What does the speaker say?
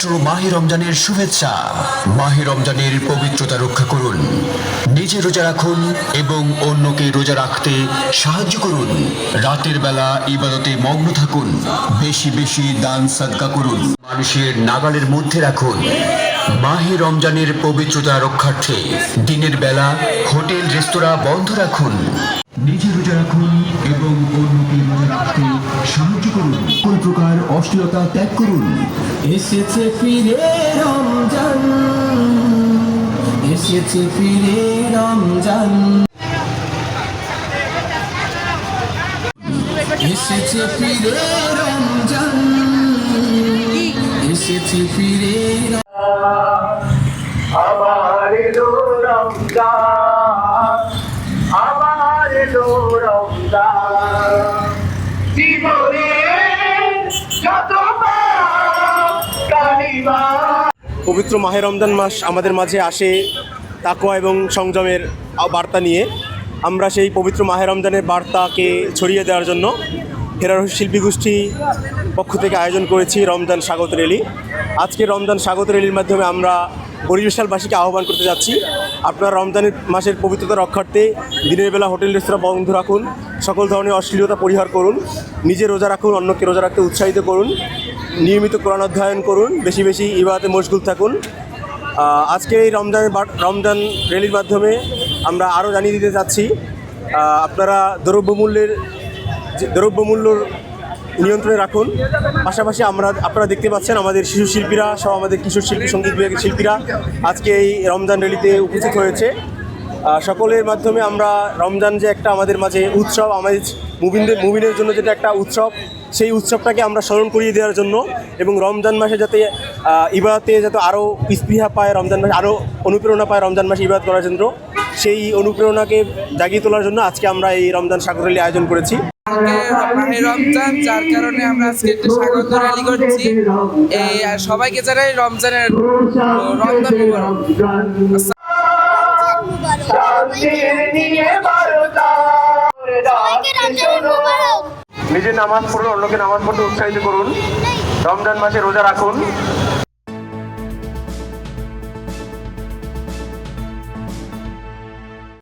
পবিত্র মাহে রমজানের শুভেচ্ছা। মাহে রমজানের পবিত্রতা রক্ষা করুন, নিজে রোজা রাখুন এবং অন্যকে রোজা রাখতে সাহায্য করুন। রাতের বেলা ইবাদতে মগ্ন থাকুন, বেশি বেশি দান সাদকা করুন, মানুষের নাগালের মধ্যে রাখুন। মাহে রমজানের পবিত্রতা রক্ষার্থে দিনের বেলা হোটেল রেস্তোরাঁ বন্ধ রাখুন, নিজে রোজা রাখুন এবং অন্যকে রোজা রাখতে সাহায্য করুন। কোন প্রকার অশ্লীলতা ত্যাগ করুন। এসেছে ফিরে রমজান, এসেছে ফিরে রমজান, এসেছে ফিরে রমজান, এসেছে ফিরে আবার এলো রমজান, আবার এলো রমজান, জীবনে যত পাপ কালিমা। পবিত্র মাহে রমজান মাস আমাদের মাঝে আসে তাকওয়া এবং সংযমের বার্তা নিয়ে। আমরা সেই পবিত্র মাহে রমজানের বার্তাকে ছড়িয়ে দেওয়ার জন্য হেরার শিল্পী গোষ্ঠী পক্ষ থেকে আয়োজন করেছি রমজান স্বাগত র্যালি। আজকে রমজান স্বাগত র্যালির মাধ্যমে আমরা বরিশালবাসীকে আহ্বান করতে যাচ্ছি, আপনারা রমজানের মাসের পবিত্রতা রক্ষার্থে দিনের বেলা হোটেল রেস্তোরাঁ বন্ধ রাখুন, সকল ধরনের অশ্লীলতা পরিহার করুন, নিজে রোজা রাখুন, অন্যকে রোজা রাখতে উৎসাহিত করুন, নিয়মিত কোরআন অধ্যয়ন করুন, বেশি বেশি ইবাদতে মশগুল থাকুন। আজকে এই রমজান র্যালির মাধ্যমে আমরা আরও জানিয়ে দিতে চাচ্ছি, আপনারা দ্রব্যমূল্যর নিয়ন্ত্রণে রাখুন। পাশাপাশি আপনারা দেখতে পাচ্ছেন আমাদের শিশু শিল্পীরা সহ আমাদের কিশোর শিল্পী, সঙ্গীত বিভাগের শিল্পীরা আজকে এই রমজান র্যালিতে উপস্থিত হয়েছে। সকলের মাধ্যমে আমরা রমজান যে একটা আমাদের মাঝে উৎসব, আমাদের মুমিনের জন্য যেটা একটা উৎসব, সেই উৎসবটাকে আমরা স্মরণ করিয়ে দেওয়ার জন্য এবং রমজান মাসে যাতে ইবাদতে যাতে আরও স্পৃহা পায়, রমজান মাসে আরও অনুপ্রেরণা পায় রমজান মাসে ইবাদত করার জন্য, সেই অনুপ্রেরণাকে জাগিয়ে তোলার জন্য আজকে আমরা এই রমজান স্বাগত র্যালি আয়োজন করেছি। মাহে রমজান, যার কারণে আমরা আজকে একটা স্বাগত র্যালি করছি। এই আর সবাইকে জানাই রমজানের রমজান মুবারক। নিজে নামাজ পড়ুন, অন্যকে নামাজ পড়তে উৎসাহিত করুন, রমজান মাসে রোজা রাখুন।